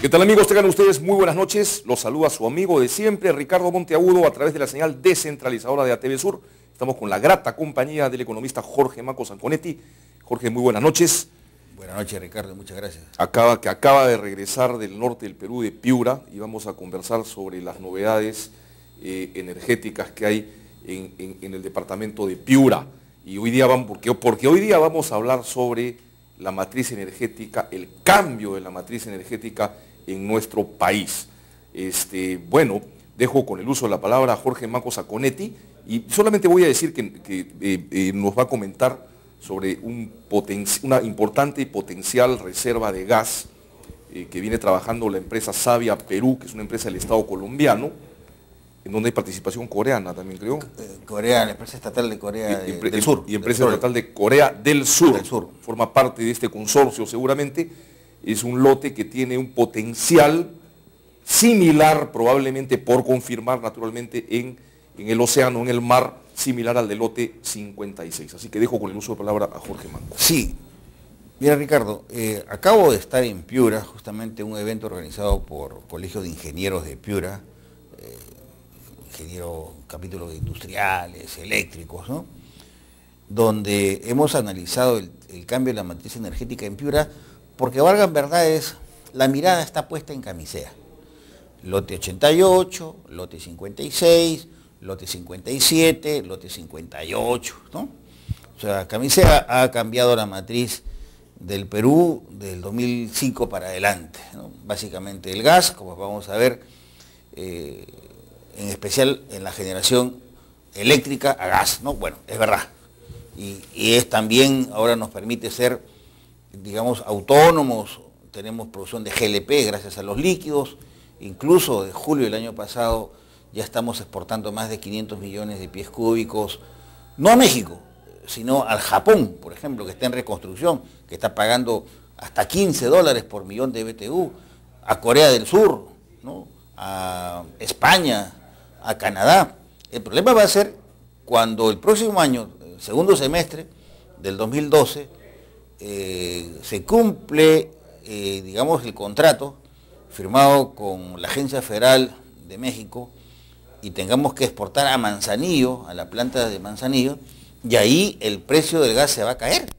¿Qué tal, amigos? Tengan ustedes muy buenas noches. Los saluda su amigo de siempre, Ricardo Monteagudo, a través de la señal descentralizadora de ATV Sur. Estamos con la grata compañía del economista Jorge Maco Zanconetti. Jorge, muy buenas noches. Buenas noches, Ricardo, muchas gracias. Acaba de regresar del norte del Perú, de Piura, y vamos a conversar sobre las novedades energéticas que hay en el departamento de Piura. Y hoy día porque hoy día vamos a hablar sobre la matriz energética, el cambio de la matriz energética en nuestro país. Bueno, dejo con el uso de la palabra a Jorge Maco Zanconetti y solamente voy a decir que nos va a comentar sobre una importante y potencial reserva de gas que viene trabajando la empresa Savia Perú, que es una empresa del Estado colombiano, en donde hay participación coreana también, creo. Corea, la empresa estatal de Corea del Sur. Y empresa estatal de Corea del Sur. Forma parte de este consorcio seguramente. Es un lote que tiene un potencial similar, probablemente por confirmar naturalmente, en el océano, en el mar, similar al del lote 56. Así que dejo con el uso de palabra a Jorge Manco. Sí. Mira, Ricardo, acabo de estar en Piura, justamente un evento organizado por Colegio de Ingenieros de Piura, capítulo de industriales, eléctricos, ¿no? Donde hemos analizado el cambio de la matriz energética en Piura, porque valgan verdades, la mirada está puesta en Camisea. Lote 88, lote 56, lote 57, lote 58, ¿no? O sea, Camisea ha cambiado la matriz del Perú del 2005 para adelante, ¿no? Básicamente el gas, como vamos a ver, en especial en la generación eléctrica a gas, ¿no? Bueno, es verdad. Y es también, ahora nos permite ser, digamos, autónomos, tenemos producción de GLP gracias a los líquidos, incluso de julio del año pasado ya estamos exportando más de 500 millones de pies cúbicos, no a México, sino al Japón, por ejemplo, que está en reconstrucción, que está pagando hasta $15 por millón de BTU, a Corea del Sur, ¿no? A España, a Canadá. El problema va a ser cuando el próximo año, el segundo semestre del 2012, se cumple, digamos, el contrato firmado con la Agencia Federal de México y tengamos que exportar a Manzanillo, a la planta de Manzanillo, y ahí el precio del gas se va a caer,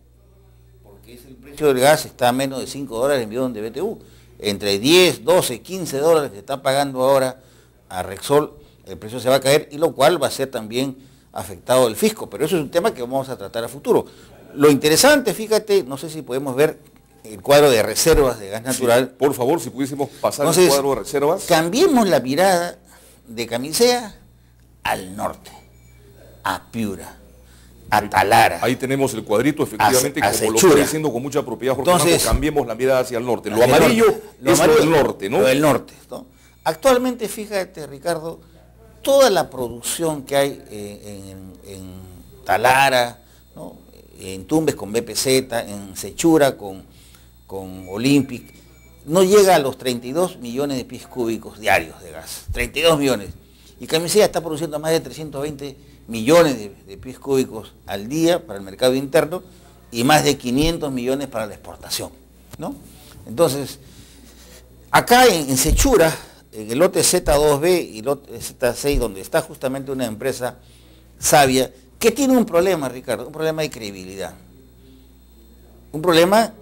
porque el precio del gas está a menos de $5 el millón de BTU, entre 10, 12, $15 que está pagando ahora a Repsol, el precio se va a caer, y lo cual va a ser también afectado el fisco, pero eso es un tema que vamos a tratar a futuro. Lo interesante, fíjate, no sé si podemos ver el cuadro de reservas de gas natural. Sí, por favor, si pudiésemos pasar el cuadro de reservas. Cambiemos la mirada de Camisea al norte, a Piura, a Talara. Ahí tenemos el cuadrito, efectivamente, como lo está diciendo con mucha propiedad Jorge Manco, cambiemos la mirada hacia el norte. Lo amarillo es lo del norte, ¿no? Lo del norte, ¿no? Actualmente, fíjate, Ricardo, toda la producción que hay en Talara, ¿no? En Tumbes con BPZ, en Sechura con Olympic, no llega a los 32 millones de pies cúbicos diarios de gas, 32 millones. Y Camisea está produciendo más de 320 millones de pies cúbicos al día para el mercado interno y más de 500 millones para la exportación, ¿no? Entonces, acá en Sechura, en el lote Z2B y lote Z6, donde está justamente una empresa Savia, que tiene un problema, Ricardo, un problema de credibilidad. Un problema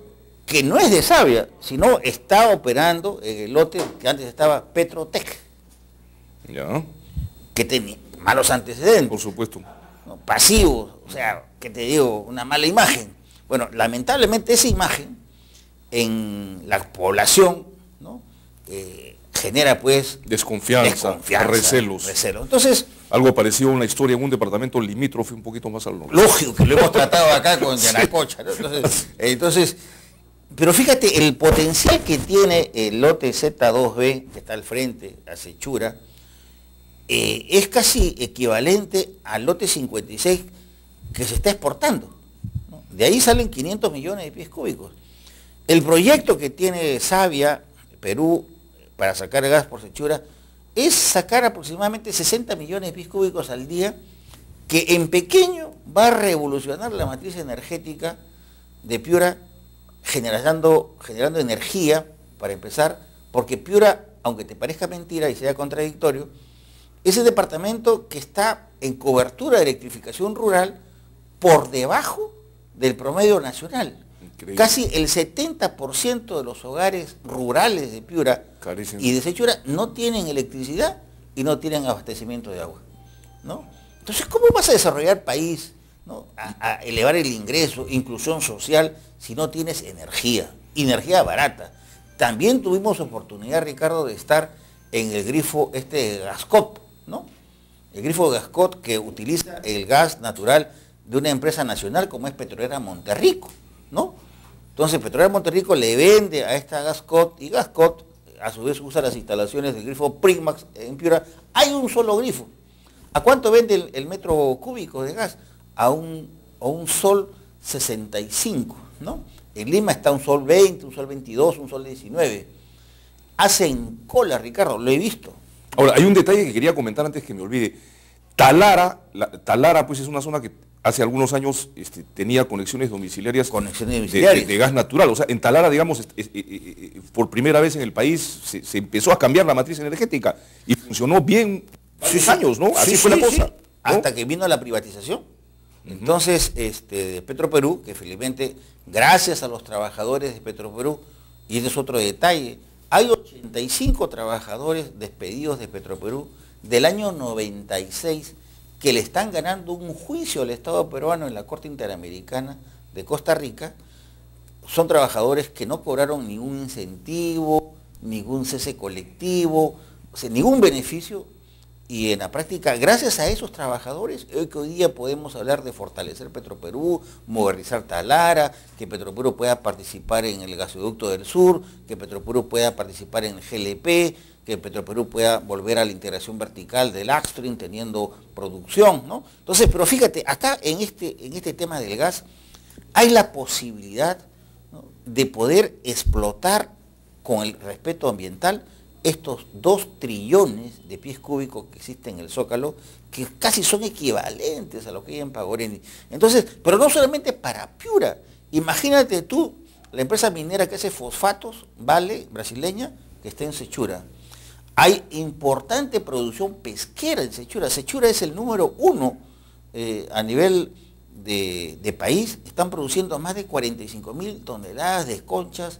que no es de Savia, sino está operando en el lote que antes estaba Petrotec. Ya. Que tenía malos antecedentes. Por supuesto. ¿No? Pasivos, o sea, que te digo, una mala imagen. Bueno, lamentablemente esa imagen en la población, ¿no? Genera pues desconfianza, recelos. Entonces, algo parecido a una historia en un departamento limítrofe un poquito más al norte. Lógico, que lo hemos tratado acá con Yanacocha, ¿no? Entonces, pero fíjate el potencial que tiene el lote Z2B, que está al frente, a Sechura, es casi equivalente al lote 56 que se está exportando, ¿no? De ahí salen 500 millones de pies cúbicos. El proyecto que tiene Savia, Perú, para sacar gas por Sechura, es sacar aproximadamente 60 millones de pies cúbicos al día, que en pequeño va a revolucionar la matriz energética de Piura, generando energía, para empezar, porque Piura, aunque te parezca mentira y sea contradictorio, es el departamento que está en cobertura de electrificación rural por debajo del promedio nacional. Increíble. Casi el 70% de los hogares rurales de Piura y de Sechura no tienen electricidad y no tienen abastecimiento de agua, ¿no? Entonces, ¿cómo vas a desarrollar país, ¿no? a elevar el ingreso, inclusión social, si no tienes energía barata? También tuvimos oportunidad, Ricardo, de estar en el grifo de Gascot, ¿no? El grifo de Gascot, que utiliza el gas natural de una empresa nacional como es Petrolera Monterrico, ¿no? Entonces Petrolera Monterrico le vende a esta Gascot y Gascot a su vez usa las instalaciones del grifo Primax en Piura. Hay un solo grifo. ¿A cuánto vende el metro cúbico de gas? A un sol 65, ¿no? En Lima está un sol 20, un sol 22, un sol 19. Hacen cola, Ricardo, lo he visto. Ahora, hay un detalle que quería comentar antes que me olvide. Talara, pues es una zona que hace algunos años tenía conexiones domiciliarias, de gas natural. O sea, en Talara, digamos, por primera vez en el país se empezó a cambiar la matriz energética y funcionó bien varios años, ¿no? Así fue la cosa, ¿no? Hasta que vino la privatización. Entonces, de Petroperú, que felizmente, gracias a los trabajadores de Petroperú, y este es otro detalle, hay 85 trabajadores despedidos de Petroperú del año 96 que le están ganando un juicio al Estado peruano en la Corte Interamericana de Costa Rica. Son trabajadores que no cobraron ningún incentivo, ningún cese colectivo, o sea, ningún beneficio. Y en la práctica, gracias a esos trabajadores, hoy día podemos hablar de fortalecer Petroperú, modernizar Talara, que Petroperú pueda participar en el gasoducto del sur, que Petroperú pueda participar en el GLP, que Petroperú pueda volver a la integración vertical del upstream teniendo producción, ¿no? Entonces, pero fíjate, acá en este tema del gas hay la posibilidad, ¿no?, de poder explotar con el respeto ambiental estos 2 trillones de pies cúbicos que existen en el Zócalo, que casi son equivalentes a lo que hay en Pagoreni. Entonces, pero no solamente para Piura, imagínate tú, la empresa minera que hace fosfatos, Vale, brasileña, que está en Sechura. Hay importante producción pesquera en Sechura. Sechura es el número 1 a nivel de país. Están produciendo más de 45.000 toneladas de conchas,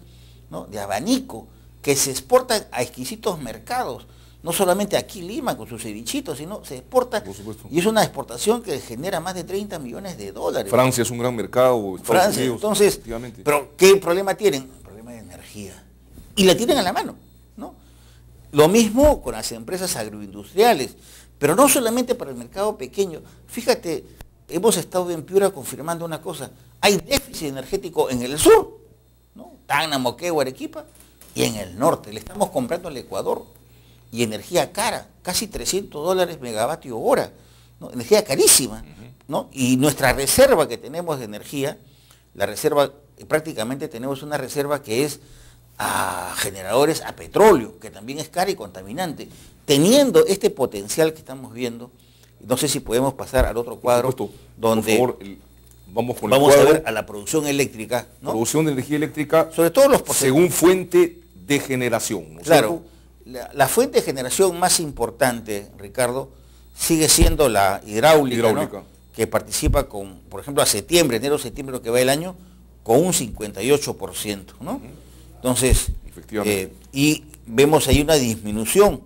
¿no?, de abanico, que se exportan a exquisitos mercados, no solamente aquí Lima con sus cevichitos, sino se exporta, y es una exportación que genera más de 30 millones de dólares. Francia es un gran mercado, Estados Unidos, entonces, pero ¿qué problema tienen? Un problema de energía. Y la tienen a la mano, ¿no? Lo mismo con las empresas agroindustriales, pero no solamente para el mercado pequeño. Fíjate, hemos estado en Piura confirmando una cosa, hay déficit energético en el sur, ¿no? Tacna, Moquegua, Arequipa, y en el norte. Le estamos comprando al Ecuador y energía cara, casi $300 megavatio hora, ¿no? Energía carísima, ¿no? Y nuestra reserva que tenemos de energía, la reserva, prácticamente tenemos una reserva que es a generadores a petróleo, que también es cara y contaminante. Teniendo este potencial que estamos viendo, no sé si podemos pasar al otro cuadro, donde por favor, vamos a ver a la producción eléctrica, ¿no? Producción de energía eléctrica, sobre todo según fuente de generación, ¿no? Claro, la fuente de generación más importante, Ricardo, sigue siendo la hidráulica. ¿No?, que participa con, por ejemplo, a septiembre, enero-septiembre, lo que va el año, con un 58%, ¿no? Entonces, y vemos ahí una disminución,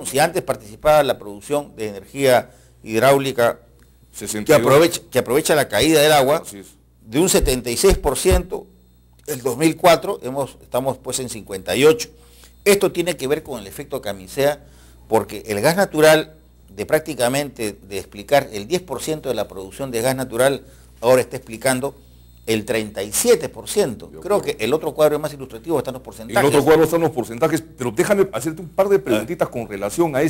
si antes participaba la producción de energía hidráulica, que aprovecha la caída del agua, de un 76%, el 2004 estamos pues en 58%. Esto tiene que ver con el efecto camisea, porque el gas natural, de prácticamente de explicar el 10% de la producción de gas natural, ahora está explicando el 37%. Creo que el otro cuadro es más ilustrativo, están los porcentajes. En el otro cuadro están los porcentajes, pero déjame hacerte un par de preguntitas con relación a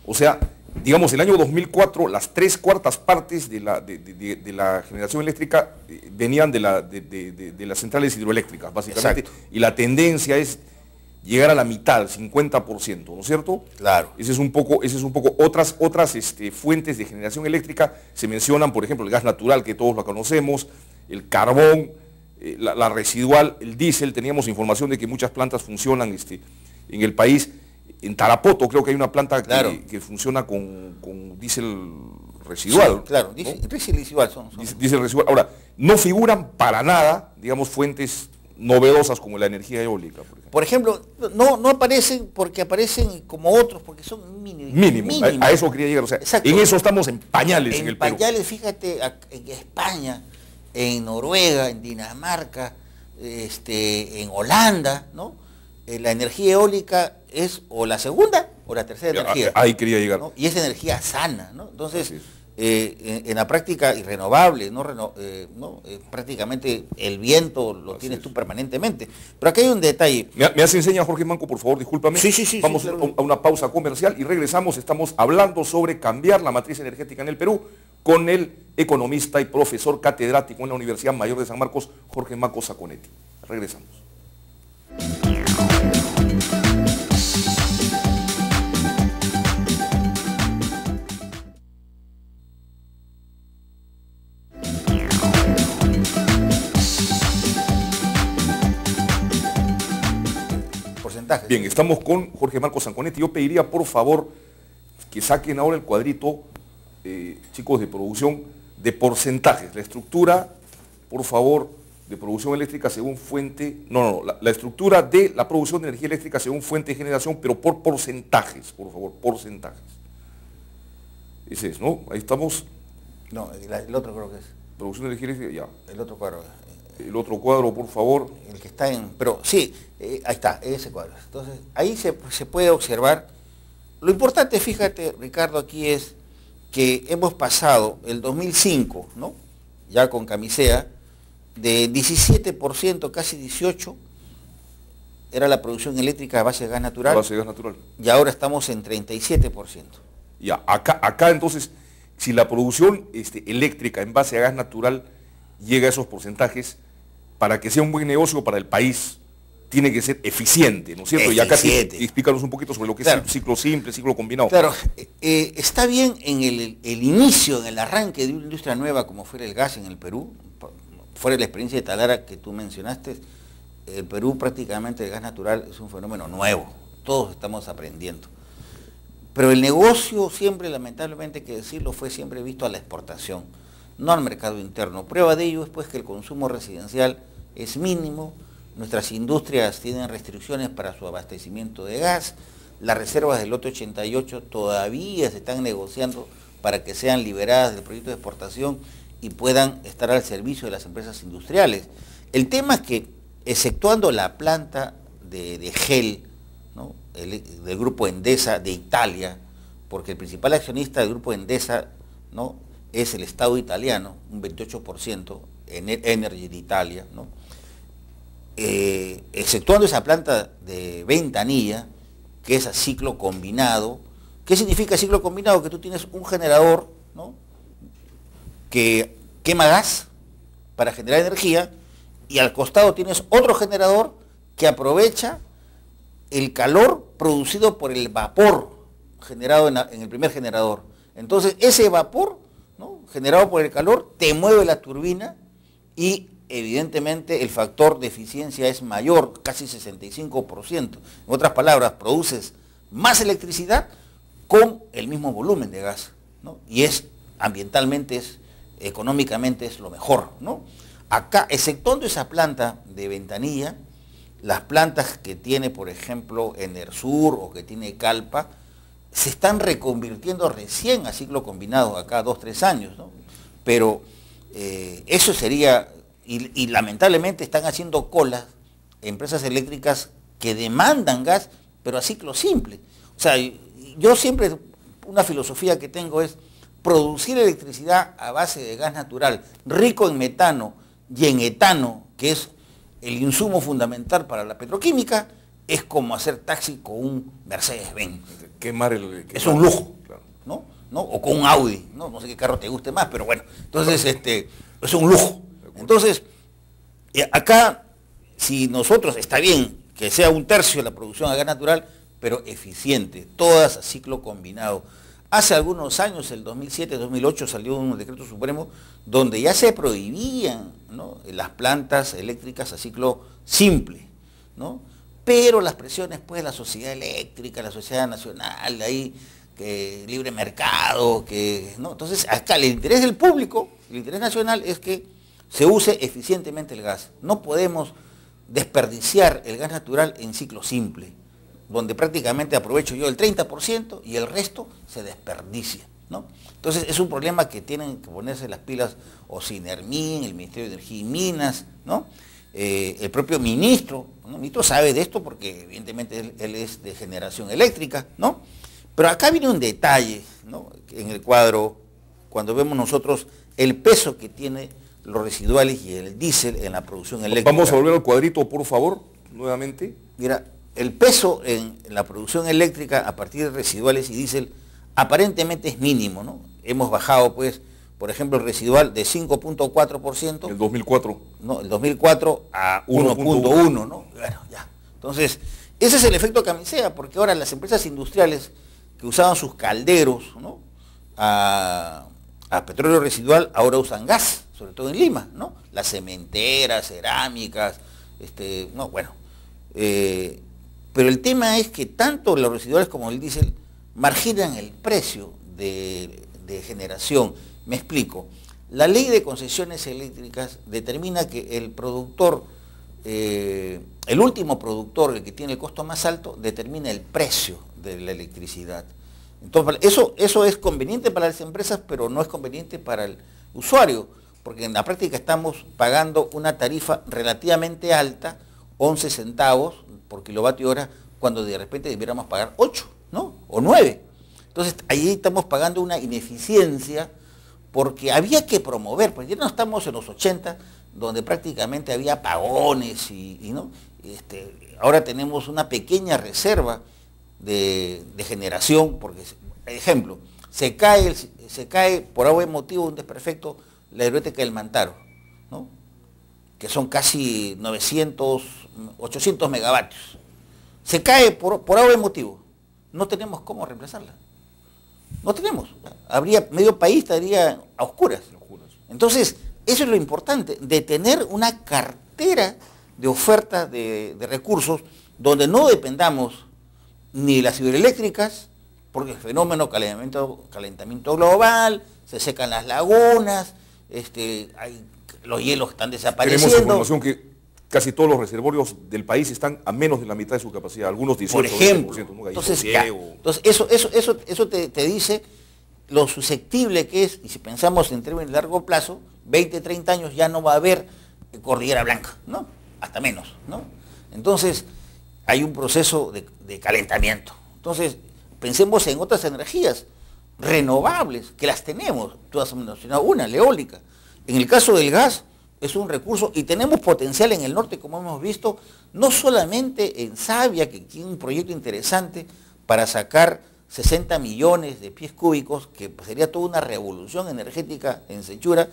o sea, digamos, el año 2004, las 3/4 partes de la generación eléctrica venían de las centrales hidroeléctricas, básicamente. Exacto. Y la tendencia es llegar a la mitad, 50%, ¿no es cierto? Claro. Ese es un poco otras fuentes de generación eléctrica se mencionan, por ejemplo, el gas natural, que todos lo conocemos, el carbón, la residual, el diésel, teníamos información de que muchas plantas funcionan en el país. En Tarapoto creo que hay una planta que funciona con diésel residual. Sí, claro, ¿no? diésel residual son. Diésel residual. Ahora, no figuran para nada, digamos, fuentes novedosas como la energía eólica, por ejemplo. No aparecen porque aparecen como otros, porque son mínimos. A eso quería llegar. O sea, en eso estamos en pañales en el Perú. En pañales, fíjate, en España, en Noruega, en Dinamarca, en Holanda, ¿no? La energía eólica es o la segunda o la tercera energía. Ahí quería llegar. ¿no? Y es energía sana, ¿no? Entonces, en la práctica, y renovable, prácticamente el viento lo tienes tú permanentemente. Pero aquí hay un detalle. ¿Me hace enseña Jorge Manco, por favor? Discúlpame. Sí. Vamos a una pausa comercial y regresamos. Estamos hablando sobre cambiar la matriz energética en el Perú con el economista y profesor catedrático en la Universidad Mayor de San Marcos, Jorge Manco Saconetti. Regresamos. Bien, estamos con Jorge Manco Saconetti. Yo pediría, por favor, que saquen ahora el cuadrito, chicos de producción, de porcentajes. La estructura, por favor, de producción eléctrica según fuente... La estructura de la producción de energía eléctrica según fuente de generación, pero por porcentajes, por favor, porcentajes. Ese es, ¿no? Ahí estamos. No, el otro creo que es. Producción de energía eléctrica, ya. El otro cuadro. El otro cuadro, por favor. El que está en... Pero sí, ahí está, ese cuadro. Entonces, ahí se puede observar. Lo importante, fíjate, Ricardo, aquí es que hemos pasado el 2005, ¿no? Ya con Camisea, de 17%, casi 18%, era la producción eléctrica a base de gas natural. A base de gas natural. Y ahora estamos en 37%. Ya, acá entonces, si la producción eléctrica en base a gas natural llega a esos porcentajes, para que sea un buen negocio para el país, tiene que ser eficiente, ¿no es cierto? Eficiente. Y acá explícanos un poquito sobre lo que es el ciclo simple, ciclo combinado. Claro, está bien en el inicio, en el arranque de una industria nueva como fuera el gas en el Perú, fuera la experiencia de Talara que tú mencionaste. El Perú prácticamente el gas natural es un fenómeno nuevo, todos estamos aprendiendo. Pero el negocio siempre, lamentablemente hay que decirlo, fue siempre visto a la exportación, no al mercado interno. Prueba de ello es pues que el consumo residencial es mínimo, nuestras industrias tienen restricciones para su abastecimiento de gas, las reservas del lote 88 todavía se están negociando para que sean liberadas del proyecto de exportación y puedan estar al servicio de las empresas industriales. El tema es que, exceptuando la planta de GEL, ¿no? Del grupo Endesa de Italia, porque el principal accionista del grupo Endesa, ¿no? es el Estado italiano, un 28%, Energy de Italia, ¿no? Exceptuando esa planta de Ventanilla, que es a ciclo combinado. ¿Qué significa ciclo combinado? Que tú tienes un generador, ¿no? que quema gas para generar energía, y al costado tienes otro generador que aprovecha el calor producido por el vapor generado en el primer generador. Entonces ese vapor, ¿no? generado por el calor te mueve la turbina y evidentemente el factor de eficiencia es mayor, casi 65%. En otras palabras, produces más electricidad con el mismo volumen de gas, ¿no? Y es ambientalmente, económicamente es lo mejor, ¿no? Acá, exceptuando esa planta de Ventanilla, las plantas que tiene, por ejemplo, Enersur o que tiene Calpa, se están reconvirtiendo recién a ciclo combinado, acá 2-3 años, ¿no? Pero eso sería, y lamentablemente están haciendo colas empresas eléctricas que demandan gas, pero a ciclo simple. O sea, yo siempre, una filosofía que tengo es producir electricidad a base de gas natural, rico en metano y en etano, que es el insumo fundamental para la petroquímica, es como hacer taxi con un Mercedes-Benz. Es un lujo, claro. ¿No? O con un Audi, no sé qué carro te guste más, pero bueno, entonces es un lujo. Entonces, acá, si nosotros, está bien que sea 1/3 de la producción a gas natural, pero eficiente, todas a ciclo combinado. Hace algunos años, el 2007-2008, salió un decreto supremo donde ya se prohibían, ¿no? las plantas eléctricas a ciclo simple, ¿no? Pero las presiones, pues, la sociedad eléctrica, la sociedad nacional, ahí, que libre mercado, que, ¿no? Entonces, acá el interés del público, el interés nacional es que se use eficientemente el gas. No podemos desperdiciar el gas natural en ciclo simple, donde prácticamente aprovecho yo el 30% y el resto se desperdicia, ¿no? Entonces es un problema que tienen que ponerse las pilas o Sinermin, el Ministerio de Energía y Minas, ¿no? El propio ministro, ¿no? El ministro sabe de esto porque evidentemente él es de generación eléctrica, ¿no? Pero acá viene un detalle, ¿no? En el cuadro, cuando vemos nosotros el peso que tiene los residuales y el diésel en la producción eléctrica. Vamos a volver al cuadrito, por favor, nuevamente. Mira, el peso en la producción eléctrica a partir de residuales y diésel aparentemente es mínimo, ¿no? Hemos bajado, pues, por ejemplo, el residual de 5.4%. El 2004. No, el 2004 a 1.1, ¿no? Bueno, ya. Entonces, ese es el efecto camisea, porque ahora las empresas industriales que usaban sus calderos, ¿no?, a petróleo residual, ahora usan gas, sobre todo en Lima, ¿no? Las cementeras, cerámicas, no, bueno. Pero el tema es que tanto los residuales como el diésel marginan el precio de generación. Me explico. La ley de concesiones eléctricas determina que el productor, el último productor, el que tiene el costo más alto, determina el precio de la electricidad. Entonces, eso es conveniente para las empresas, pero no es conveniente para el usuario, porque en la práctica estamos pagando una tarifa relativamente alta, 11 centavos por kilovatio hora, cuando de repente debiéramos pagar 8, ¿no? O 9. Entonces, ahí estamos pagando una ineficiencia, porque había que promover, porque ya no estamos en los 80, donde prácticamente había apagones ¿no? Ahora tenemos una pequeña reserva de generación, porque, ejemplo, se cae por algún motivo, un desperfecto, la hidroeléctrica del Mantaro, ¿no?, que son casi 800 megavatios. Se cae por algún motivo. No tenemos cómo reemplazarla. No tenemos. Medio país estaría a oscuras. Entonces, eso es lo importante, de tener una cartera de oferta de recursos donde no dependamos ni de las hidroeléctricas, porque el fenómeno calentamiento global, se secan las lagunas, los hielos están desapareciendo. Tenemos información que casi todos los reservorios del país están a menos de la mitad de su capacidad, algunos 18%. Por ejemplo, 20%, ¿no? entonces eso te dice lo susceptible que es, y si pensamos en términos de largo plazo, 20, 30 años ya no va a haber cordillera blanca, ¿no? Hasta menos, ¿no? Entonces, hay un proceso de calentamiento. Entonces, pensemos en otras energías renovables, que las tenemos. Tú has mencionado una, la eólica. En el caso del gas, es un recurso y tenemos potencial en el norte, como hemos visto, no solamente en Savia, que tiene un proyecto interesante para sacar 60 millones de pies cúbicos, que sería toda una revolución energética en Sechura,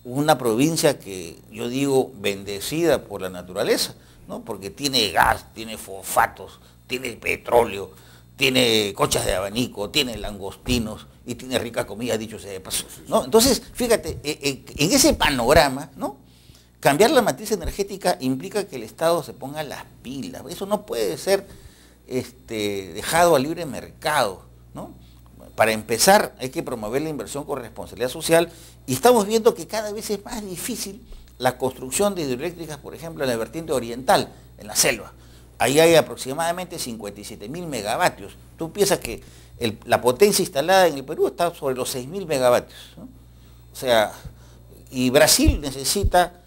una provincia que yo digo bendecida por la naturaleza, ¿no?, porque tiene gas, tiene fosfatos, tiene petróleo, tiene conchas de abanico, tiene langostinos y tiene rica comida, dicho sea de paso, ¿no? Entonces, fíjate, en ese panorama, ¿no?, cambiar la matriz energética implica que el Estado se ponga las pilas. Eso no puede ser dejado al libre mercado, ¿no? Para empezar, hay que promover la inversión con responsabilidad social, y estamos viendo que cada vez es más difícil la construcción de hidroeléctricas, por ejemplo, en la vertiente oriental, en la selva. Ahí hay aproximadamente 57.000 megavatios. Tú piensas que la potencia instalada en el Perú está sobre los 6.000 megavatios, ¿no? O sea, y Brasil necesita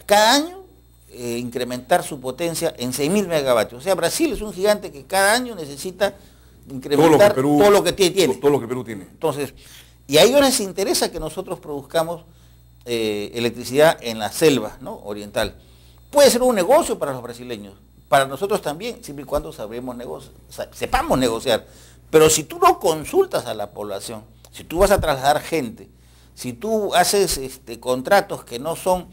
cada año incrementar su potencia en 6.000 megavatios. O sea, Brasil es un gigante que cada año necesita incrementar todo lo que tiene. Todo lo que Perú tiene. Entonces, y a ellos les interesa que nosotros produzcamos electricidad en la selva, ¿no?, oriental. Puede ser un negocio para los brasileños, para nosotros también, siempre y cuando sepamos negociar. Pero si tú no consultas a la población, si tú vas a trasladar gente, si tú haces contratos que no son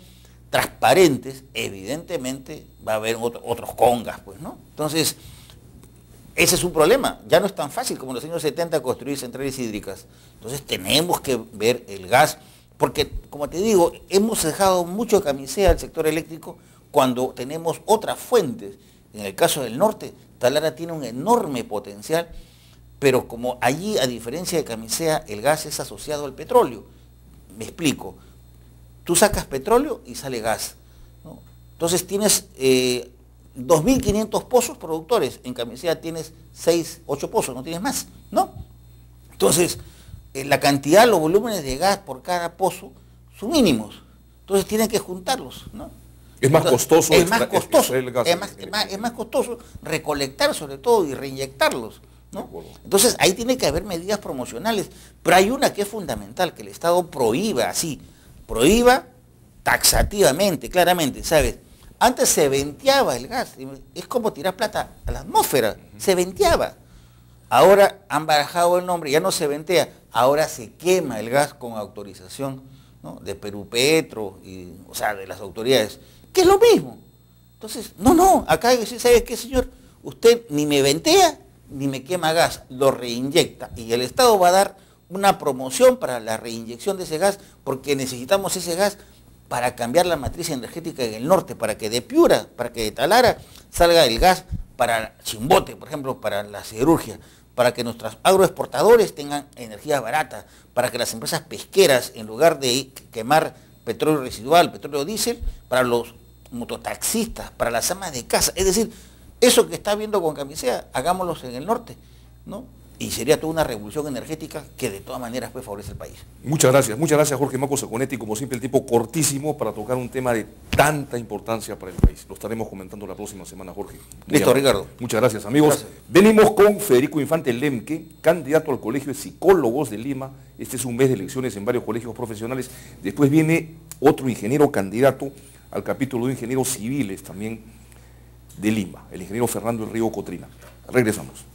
transparentes, evidentemente va a haber otros congas, pues, ¿no? Entonces, ese es un problema. Ya no es tan fácil como en los años 70 construir centrales hídricas. Entonces tenemos que ver el gas Porque, como te digo, hemos dejado mucho camisea al sector eléctrico cuando tenemos otras fuentes. En el caso del norte, Talara tiene un enorme potencial, pero como allí, a diferencia de camisea, el gas es asociado al petróleo. Me explico. Tú sacas petróleo y sale gas, ¿no? Entonces tienes 2.500 pozos productores. En camisea tienes 6, 8 pozos, no tienes más, ¿no? Entonces, la cantidad, los volúmenes de gas por cada pozo son mínimos. Entonces tienen que juntarlos, ¿no? Es más costoso. Es más costoso. Es más costoso recolectar sobre todo y reinyectarlos, ¿no? Entonces ahí tiene que haber medidas promocionales. Pero hay una que es fundamental, que el Estado prohíba taxativamente, claramente, ¿sabes? Antes se venteaba el gas, es como tirar plata a la atmósfera, se venteaba. Ahora han barajado el nombre, ya no se ventea, ahora se quema el gas con autorización, ¿no? De Perupetro, o sea, de las autoridades, que es lo mismo. Entonces, no, acá hay que decir, ¿sabe qué, señor? Usted ni me ventea, ni me quema gas, lo reinyecta, y el Estado va a dar una promoción para la reinyección de ese gas, porque necesitamos ese gas para cambiar la matriz energética en el norte, para que de Piura, para que de Talara salga el gas para Chimbote, por ejemplo, para la siderurgia, para que nuestros agroexportadores tengan energía barata, para que las empresas pesqueras, en lugar de quemar petróleo residual, petróleo diésel, para los mototaxistas, para las amas de casa. Es decir, eso que está viendo con camisea, hagámoslo en el norte, ¿no? Y sería toda una revolución energética que de todas maneras pues favorece al país. Muchas gracias Jorge Maco Saconetti, como siempre el tipo cortísimo para tocar un tema de tanta importancia para el país. Lo estaremos comentando la próxima semana, Jorge. Listo, Ricardo. Muchas gracias, amigos. Gracias. Venimos con Federico Infante Lemke, candidato al Colegio de Psicólogos de Lima. Este es un mes de elecciones en varios colegios profesionales. Después viene otro ingeniero candidato al capítulo de ingenieros civiles también de Lima, el ingeniero Fernando Río Cotrina. Regresamos.